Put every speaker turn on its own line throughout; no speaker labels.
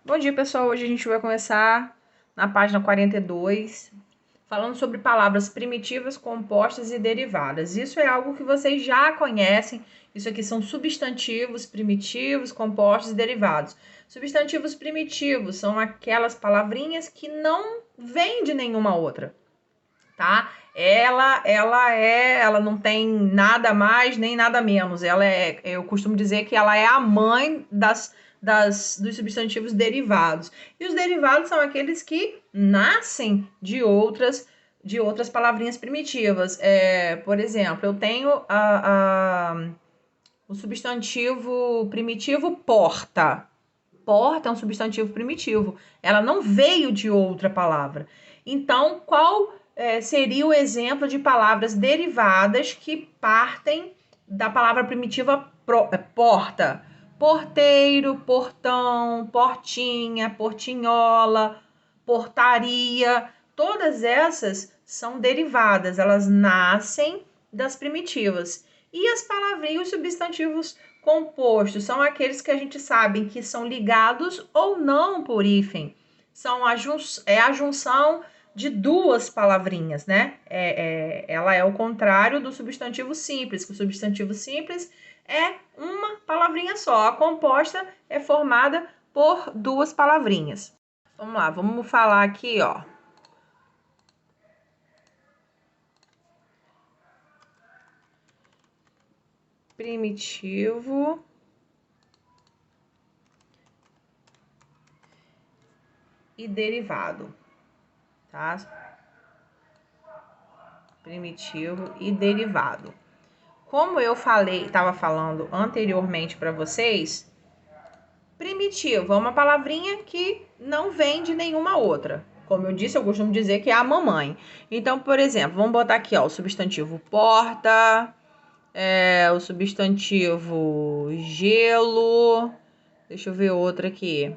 Bom dia, pessoal. Hoje a gente vai começar na página 42, falando sobre palavras primitivas, compostas e derivadas. Isso é algo que vocês já conhecem. Isso aqui são substantivos primitivos, compostos e derivados. Substantivos primitivos são aquelas palavrinhas que não vêm de nenhuma outra, tá? Ela não tem nada mais nem nada menos. Eu costumo dizer que ela é a mãe dos substantivos derivados. E os derivados são aqueles que nascem de outras palavrinhas primitivas. Por exemplo, eu tenho o substantivo primitivo porta. Porta é um substantivo primitivo. Ela não veio de outra palavra. Então, qual seria o exemplo de palavras derivadas que partem da palavra primitiva porta? Porteiro, portão, portinha, portinhola, portaria. Todas essas são derivadas, elas nascem das primitivas. E as palavrinhas, os substantivos compostos, são aqueles que a gente sabe que são ligados ou não por hífen. São a junção de duas palavrinhas, né? Ela é o contrário do substantivo simples, que o substantivo simples é uma palavrinha só. A composta é formada por duas palavrinhas. Vamos lá, vamos falar aqui, ó. Primitivo e derivado, tá? Primitivo e derivado. Como eu estava falando anteriormente para vocês, primitivo é uma palavrinha que não vem de nenhuma outra. Como eu disse, eu costumo dizer que é a mamãe. Então, por exemplo, vamos botar aqui, ó, o substantivo porta, o substantivo gelo, deixa eu ver outra aqui,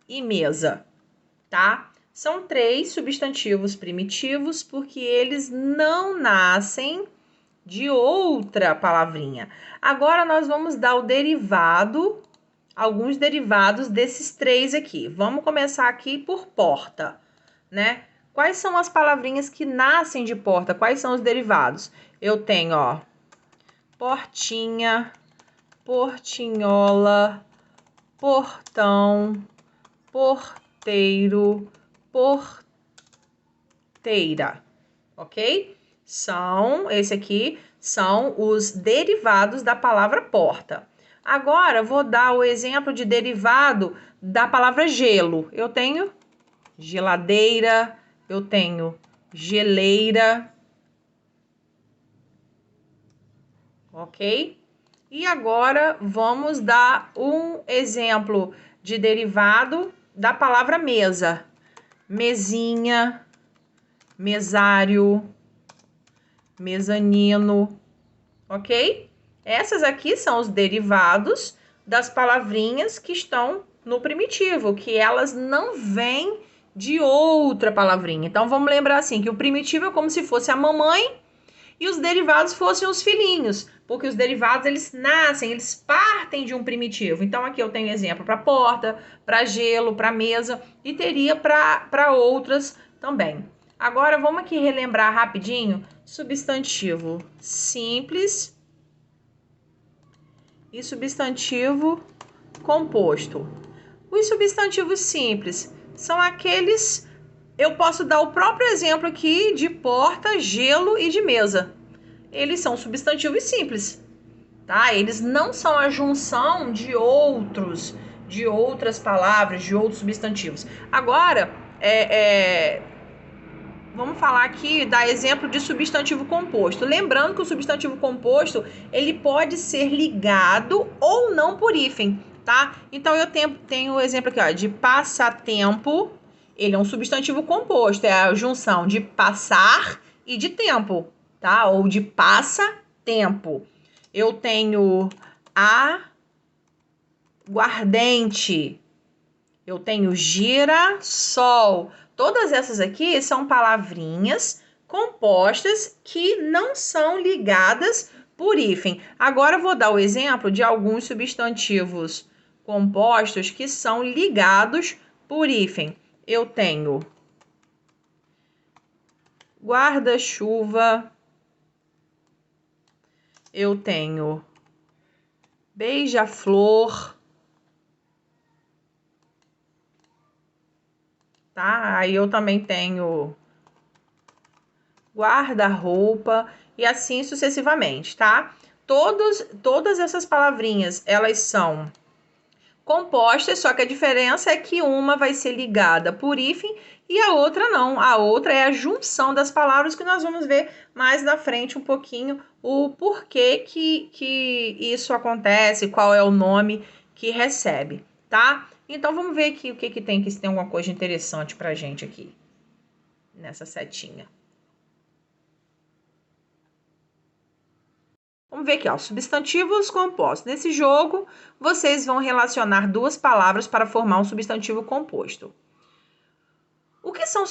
e mesa, tá? São 3 substantivos primitivos porque eles não nascem de outra palavrinha. Agora nós vamos dar o derivado, alguns derivados desses 3 aqui. Vamos começar aqui por porta, né? Quais são as palavrinhas que nascem de porta? Quais são os derivados? Eu tenho, ó, portinha, portinhola, portão, porteiro, porteira, ok? Esse aqui são os derivados da palavra porta. Agora, vou dar o exemplo de derivado da palavra gelo. Eu tenho geladeira, eu tenho geleira, ok? E agora, vamos dar um exemplo de derivado da palavra mesa. Mesinha, mesário, mezanino, ok? Essas aqui são os derivados das palavrinhas que estão no primitivo, que elas não vêm de outra palavrinha. Então, vamos lembrar assim, que o primitivo é como se fosse a mamãe e os derivados fossem os filhinhos, porque os derivados, eles nascem, eles partem de um primitivo. Então, aqui eu tenho exemplo para porta, para gelo, para mesa, e teria para outras também. Agora, vamos aqui relembrar rapidinho substantivo simples e substantivo composto. Os substantivos simples são aqueles... Eu posso dar o próprio exemplo aqui de porta, gelo e de mesa. Eles são substantivos simples, tá? Eles não são a junção de outras palavras, de outros substantivos. Agora, vamos falar aqui, dar exemplo de substantivo composto. Lembrando que o substantivo composto, ele pode ser ligado ou não por hífen, tá? Então, eu tenho o exemplo aqui, ó, de passatempo. Ele é um substantivo composto, é a junção de passar e de tempo, tá? Ou de passa-tempo. Eu tenho aguardente. Eu tenho girassol. Todas essas aqui são palavrinhas compostas que não são ligadas por hífen. Agora eu vou dar o exemplo de alguns substantivos compostos que são ligados por hífen. Eu tenho guarda-chuva, eu tenho beija-flor, tá? Aí eu também tenho guarda-roupa e assim sucessivamente, tá? Todas essas palavrinhas, elas são compostas, só que a diferença é que uma vai ser ligada por hífen e a outra não. A outra é a junção das palavras, que nós vamos ver mais na frente um pouquinho o porquê que isso acontece, qual é o nome que recebe, tá? Então vamos ver aqui o que tem aqui, se tem alguma coisa interessante pra gente aqui nessa setinha. Vamos ver aqui, ó, substantivos compostos. Nesse jogo, vocês vão relacionar duas palavras para formar um substantivo composto. O que são os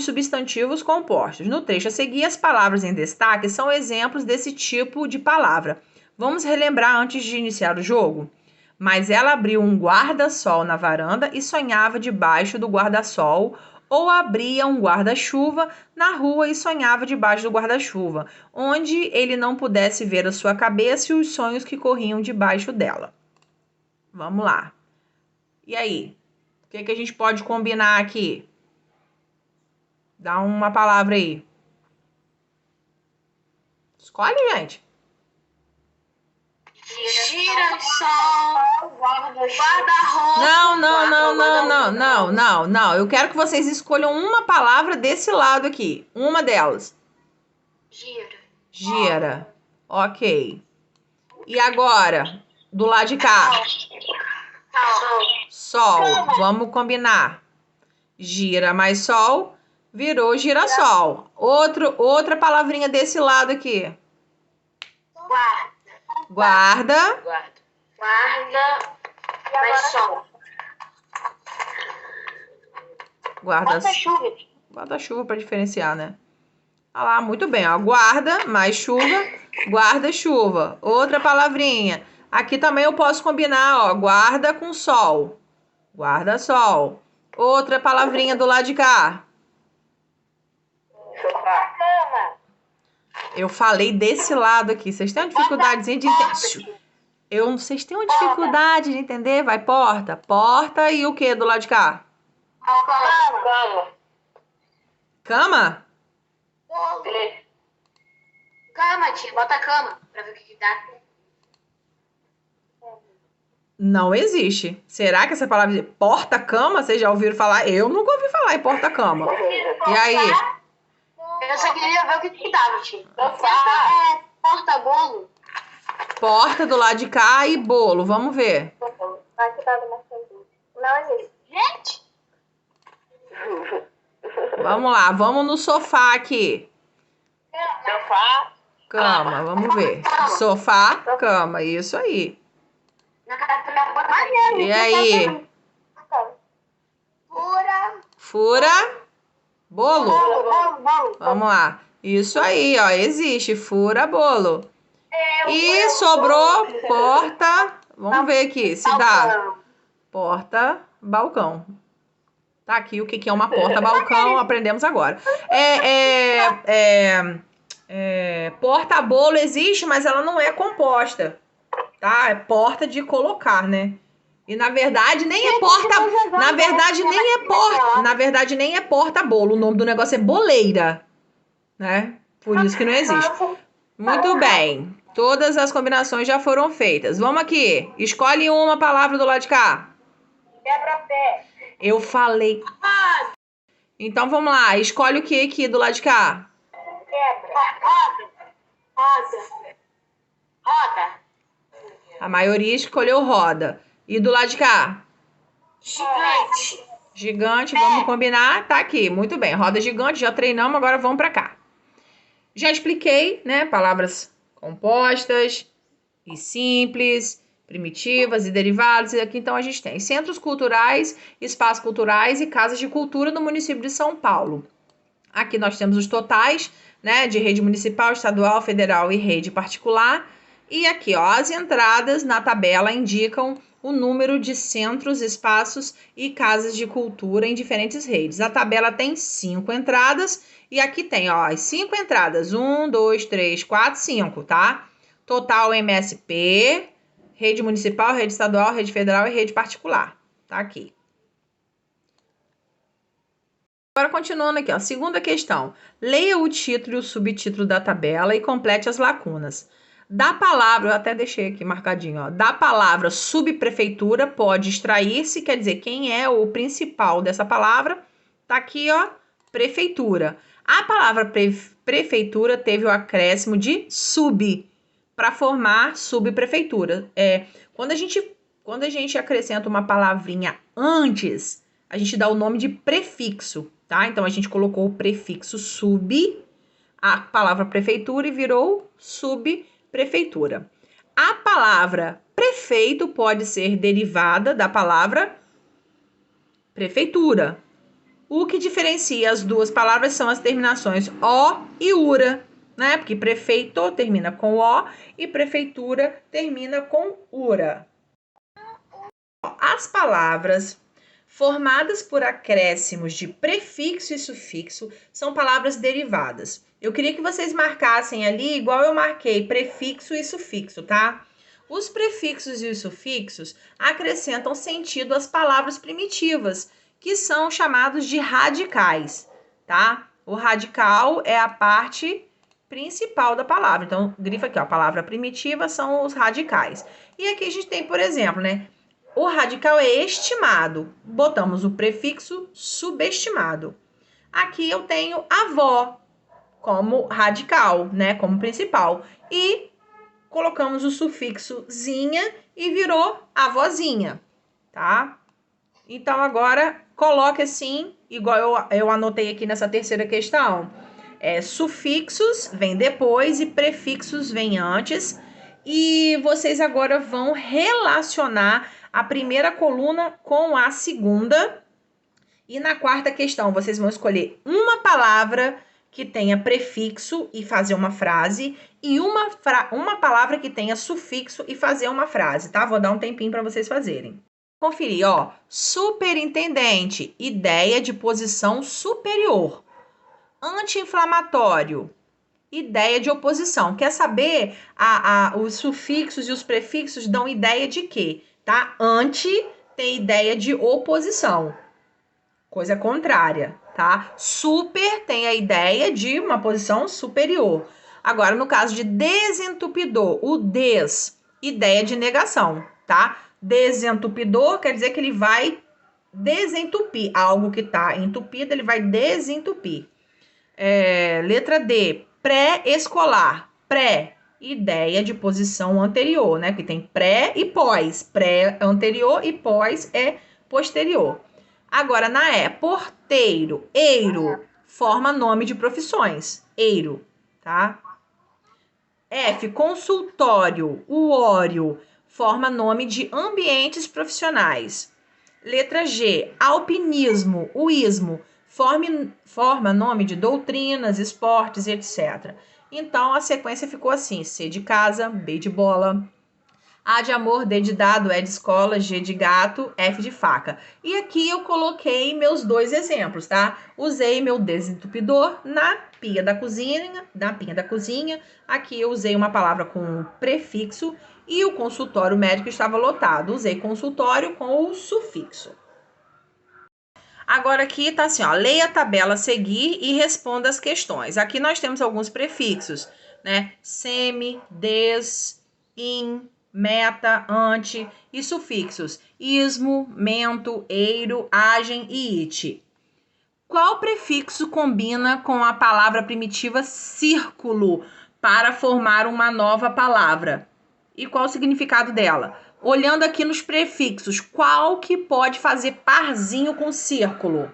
substantivos compostos? No trecho a seguir, as palavras em destaque são exemplos desse tipo de palavra. Vamos relembrar antes de iniciar o jogo? Mas ela abriu um guarda-sol na varanda e sonhava debaixo do guarda-sol, ou abria um guarda-chuva na rua e sonhava debaixo do guarda-chuva, onde ele não pudesse ver a sua cabeça e os sonhos que corriam debaixo dela. Vamos lá. E aí? O que a gente pode combinar aqui? Dá uma palavra aí. Escolhe, gente.
Girassol, guarda-roupa.
Não. Eu quero que vocês escolham uma palavra desse lado aqui. Uma delas. Gira. Ok. E agora, do lado de cá? Sol. Vamos combinar. Gira mais sol, virou girassol. Outra palavrinha desse lado aqui. Guarda.
Mais sol.
Guarda-chuva para diferenciar, né? Olha lá, muito bem, ó. Guarda mais chuva, guarda-chuva. Outra palavrinha. Aqui também eu posso combinar, ó, guarda com sol. Guarda-sol. Outra palavrinha do lado de cá.
Cama.
Eu falei desse lado aqui. Vocês têm uma dificuldade de entender? Vocês têm uma dificuldade de entender? Vai, porta. Porta e o que do lado de cá?
Cama.
Cama?
Cama, tia. Bota a cama pra ver o que dá.
Não existe. Será que essa palavra de porta-cama, vocês já ouviram falar? Eu nunca ouvi falar em porta-cama. E aí?
Eu só queria ver o que dava, tia. Porta-bolo.
Porta do lado de cá e bolo. Vamos ver.
Não existe. Gente!
Vamos lá. Vamos no sofá aqui.
Sofá.
Cama. Vamos ver. Sofá, cama. Isso aí. E aí? Fura. Bolo. Vamos lá. Isso aí, ó. Existe. Fura, bolo. E sobrou porta. Vamos ver aqui se dá. Porta, balcão. Tá aqui o que é uma porta, balcão. Aprendemos agora. Porta, bolo existe, mas ela não é composta. Tá? É porta de colocar, né? E na verdade nem é porta. Na verdade nem é porta-bolo. O nome do negócio é boleira, né? Por isso que não existe. Muito bem. Todas as combinações já foram feitas. Vamos aqui. Escolhe uma palavra do lado de cá.
Quebra-pé.
Eu falei. Então vamos lá. Escolhe o que aqui do lado de cá?
Roda.
A maioria escolheu roda. E do lado de cá?
Gigante.
Gigante, vamos combinar. Tá aqui, muito bem. Roda gigante, já treinamos, agora vamos para cá. Já expliquei, né? Palavras compostas e simples, primitivas e derivados. E aqui então a gente tem centros culturais, espaços culturais e casas de cultura no município de São Paulo. Aqui nós temos os totais, né? De rede municipal, estadual, federal e rede particular. E aqui, ó, as entradas na tabela indicam o número de centros, espaços e casas de cultura em diferentes redes. A tabela tem 5 entradas e aqui tem, ó, as 5 entradas. 1, 2, 3, 4, 5, tá? Total MSP, rede municipal, rede estadual, rede federal e rede particular. Tá aqui. Agora, continuando aqui, ó, segunda questão. Leia o título e o subtítulo da tabela e complete as lacunas. Da palavra, eu até deixei aqui marcadinho, ó, da palavra subprefeitura pode extrair-se, quer dizer, quem é o principal dessa palavra, tá aqui, ó, prefeitura. A palavra prefeitura teve o acréscimo de sub, para formar subprefeitura. Quando a gente acrescenta uma palavrinha antes, a gente dá o nome de prefixo, tá? Então, a gente colocou o prefixo sub, a palavra prefeitura, e virou subprefeitura. A palavra prefeito pode ser derivada da palavra prefeitura. O que diferencia as duas palavras são as terminações o e ura, né? Porque prefeito termina com o e prefeitura termina com ura. As palavras formadas por acréscimos de prefixo e sufixo são palavras derivadas. Eu queria que vocês marcassem ali, igual eu marquei, prefixo e sufixo, tá? Os prefixos e os sufixos acrescentam sentido às palavras primitivas, que são chamados de radicais, tá? O radical é a parte principal da palavra. Então, grifa aqui, ó, a palavra primitiva são os radicais. E aqui a gente tem, por exemplo, né? O radical é estimado. Botamos o prefixo subestimado. Aqui eu tenho avó como radical, né? Como principal. E colocamos o sufixo zinha e virou avózinha, tá? Então, agora, coloque assim, igual eu anotei aqui nessa terceira questão. Sufixos vem depois e prefixos vem antes. E vocês agora vão relacionar a primeira coluna com a segunda. E na quarta questão, vocês vão escolher uma palavra que tenha prefixo e fazer uma frase, e uma palavra que tenha sufixo e fazer uma frase, tá? Vou dar um tempinho para vocês fazerem. Conferir, ó. Superintendente, ideia de posição superior. Anti-inflamatório, ideia de oposição. Quer saber? Os sufixos e os prefixos dão ideia de quê? Tá? Anti tem ideia de oposição, coisa contrária, tá? Super tem a ideia de uma posição superior. Agora, no caso de desentupidor, o des, ideia de negação, tá? Desentupidor quer dizer que ele vai desentupir. Algo que está entupido, ele vai desentupir. Letra D, pré-escolar. Pré, ideia de posição anterior, né? Que tem pré e pós. Pré é anterior e pós é posterior. Agora, na E, porteiro, eiro, forma nome de profissões. Eiro, tá? F, consultório, uório, forma nome de ambientes profissionais. Letra G, alpinismo, uísmo, forma nome de doutrinas, esportes, etc. Então, a sequência ficou assim: C de casa, B de bola, A de amor, D de dado, E de escola, G de gato, F de faca. E aqui eu coloquei meus dois exemplos, tá? Usei meu desentupidor na pia da cozinha. Aqui eu usei uma palavra com prefixo e o consultório médico estava lotado. Usei consultório com o sufixo. Agora aqui tá assim, ó, leia a tabela a seguir e responda as questões. Aqui nós temos alguns prefixos, né? Semi, des, in, meta, ante e sufixos: ismo, mento, eiro, agem e ite. Qual prefixo combina com a palavra primitiva círculo para formar uma nova palavra? E qual o significado dela? Olhando aqui nos prefixos, qual que pode fazer parzinho com círculo?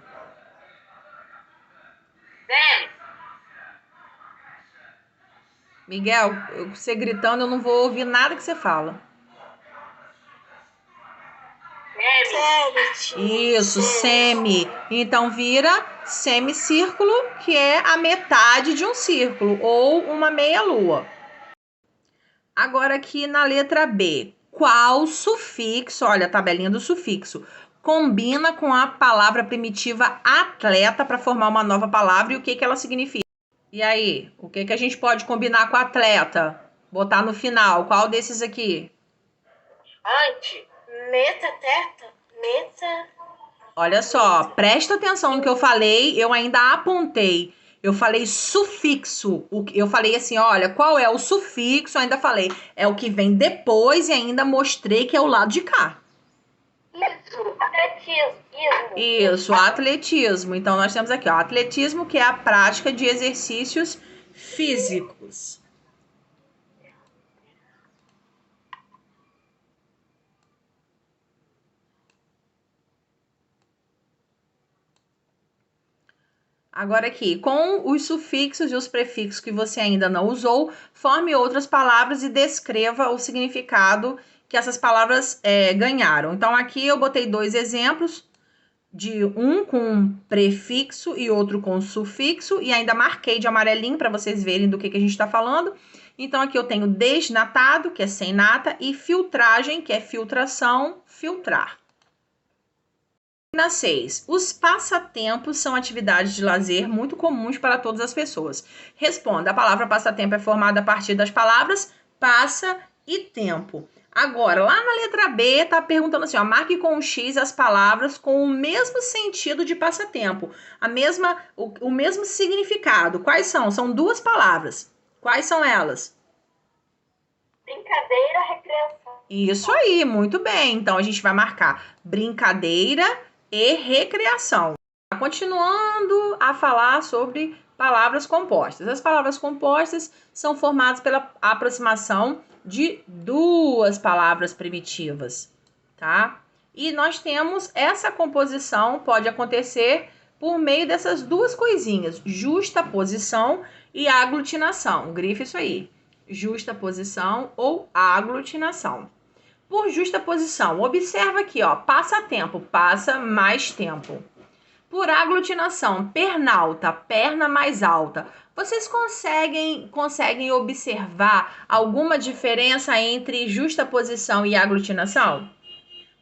Miguel, você gritando, eu não vou ouvir nada que você fala. Isso, semi. Então, vira semicírculo, que é a metade de um círculo, ou uma meia-lua. Agora aqui na letra B, qual sufixo, olha a tabelinha do sufixo, combina com a palavra primitiva atleta para formar uma nova palavra e o que ela significa? E aí, o que a gente pode combinar com atleta? Botar no final, qual desses aqui?
Meta, teta, meta.
Olha só, presta atenção no que eu falei, eu ainda apontei. Eu falei sufixo. Eu falei assim, olha, qual é o sufixo? Eu ainda falei, é o que vem depois e ainda mostrei que é o lado de cá.
Isso, atletismo.
Isso, atletismo. Então, nós temos aqui, ó, atletismo, que é a prática de exercícios físicos. Agora aqui, com os sufixos e os prefixos que você ainda não usou, forme outras palavras e descreva o significado que essas palavras ganharam. Então, aqui eu botei 2 exemplos, de um com prefixo e outro com sufixo, e ainda marquei de amarelinho para vocês verem do que a gente está falando. Então, aqui eu tenho desnatado, que é sem nata, e filtragem, que é filtração, filtrar. Na 6, os passatempos são atividades de lazer muito comuns para todas as pessoas. Responda, a palavra passatempo é formada a partir das palavras passa e tempo. Agora, lá na letra B, tá perguntando assim, ó, marque com um X as palavras com o mesmo sentido de passatempo, o mesmo significado. Quais são? São 2 palavras. Quais são elas?
Brincadeira, recreação.
Isso aí, muito bem. Então, a gente vai marcar brincadeira e recreação. Continuando a falar sobre palavras compostas. As palavras compostas são formadas pela aproximação de 2 palavras primitivas, tá? E nós temos essa composição, pode acontecer por meio dessas 2 coisinhas, justaposição e aglutinação. Grife isso aí, justaposição ou aglutinação. Por justaposição, observa aqui, ó, passa tempo, passa mais tempo. Por aglutinação, pernalta, perna mais alta. Vocês conseguem observar alguma diferença entre justaposição e aglutinação?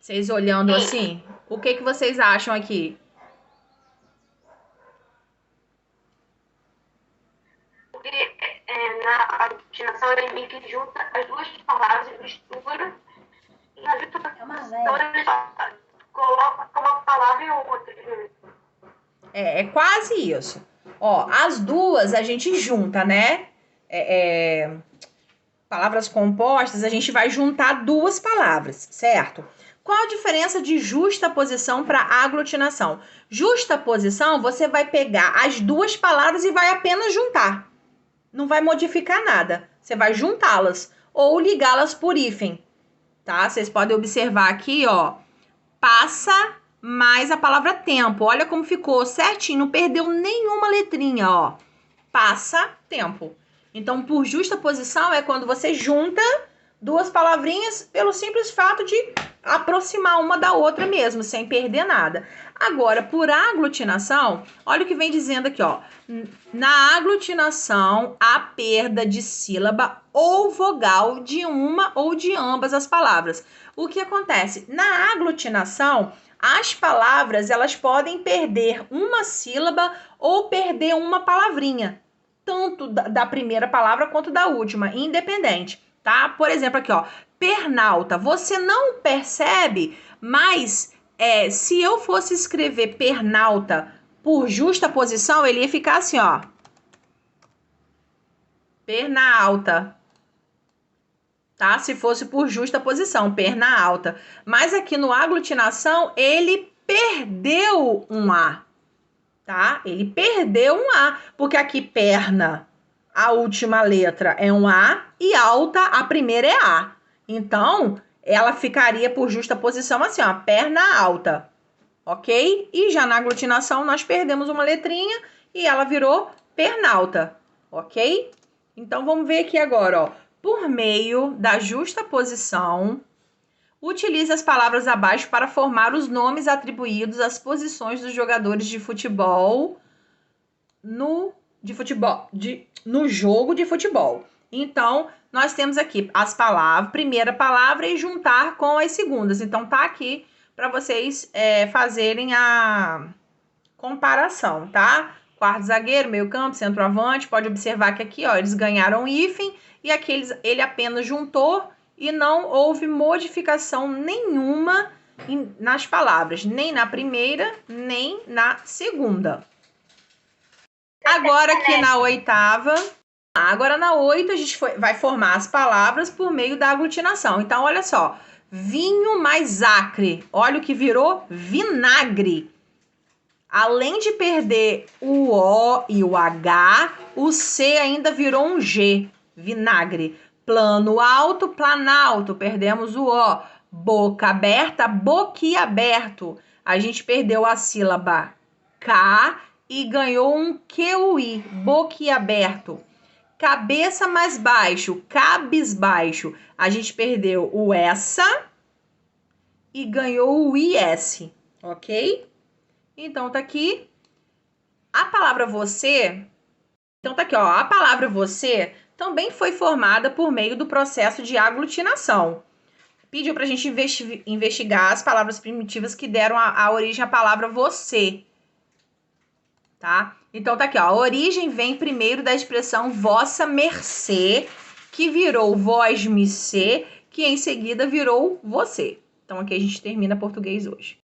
Vocês olhando assim, o que vocês acham aqui?
Na aglutinação, ele meio que junta as 2 palavras e mistura. E na justaposição, ele coloca uma palavra e outra.
É quase isso. Ó, as 2 a gente junta, né? Palavras compostas, a gente vai juntar 2 palavras, certo? Qual a diferença de justaposição para aglutinação? Justaposição, você vai pegar as 2 palavras e vai apenas juntar. Não vai modificar nada. Você vai juntá-las ou ligá-las por hífen, tá? Vocês podem observar aqui, ó, passa mais a palavra tempo. Olha como ficou certinho, não perdeu nenhuma letrinha, ó. Passa tempo. Então, por justaposição é quando você junta 2 palavrinhas pelo simples fato de aproximar uma da outra mesmo, sem perder nada. Agora, por aglutinação, olha o que vem dizendo aqui, ó. Na aglutinação, há perda de sílaba ou vogal de uma ou de ambas as palavras. O que acontece? Na aglutinação, as palavras, elas podem perder uma sílaba ou perder uma palavrinha, tanto da primeira palavra quanto da última, independente, tá? Por exemplo, aqui, ó, pernalta. Você não percebe, mas se eu fosse escrever pernalta por justaposição, ele ia ficar assim, ó. Perna alta. Tá? Se fosse por justaposição, perna alta. Mas aqui no aglutinação, ele perdeu um A. Tá? Ele perdeu um A, porque aqui perna, a última letra é um A e alta, a primeira é A. Então, ela ficaria por justaposição assim, ó, perna alta, ok? E já na aglutinação nós perdemos uma letrinha e ela virou pernalta, ok? Então, vamos ver aqui agora, ó. Por meio da justaposição, utilize as palavras abaixo para formar os nomes atribuídos às posições dos jogadores de futebol no jogo de futebol. Então, nós temos aqui as palavras, primeira palavra e juntar com as segundas. Então, tá aqui para vocês fazerem a comparação, tá? Quarto zagueiro, meio campo, centroavante. Pode observar que aqui, ó, eles ganharam hífen e aqui ele apenas juntou e não houve modificação nenhuma nas palavras, nem na primeira, nem na segunda. Agora aqui na oitava, agora na 8 a gente vai formar as palavras por meio da aglutinação. Então, olha só, vinho mais acre, olha o que virou vinagre. Além de perder o O e o H, o C ainda virou um G, vinagre. Plano alto, planalto, perdemos o O. Boca aberta, boquiaberto. A gente perdeu a sílaba K e ganhou um QI, boquiaberto. Cabeça mais baixo, cabisbaixo. A gente perdeu o essa e ganhou o IS, ok? Então, tá aqui a palavra você. Então, tá aqui, ó. A palavra você também foi formada por meio do processo de aglutinação. Pediu pra gente investigar as palavras primitivas que deram a origem à palavra você. Tá? Então, tá aqui, ó. A origem vem primeiro da expressão vossa mercê, que virou vós-me-cê, que em seguida virou você. Então, aqui a gente termina português hoje.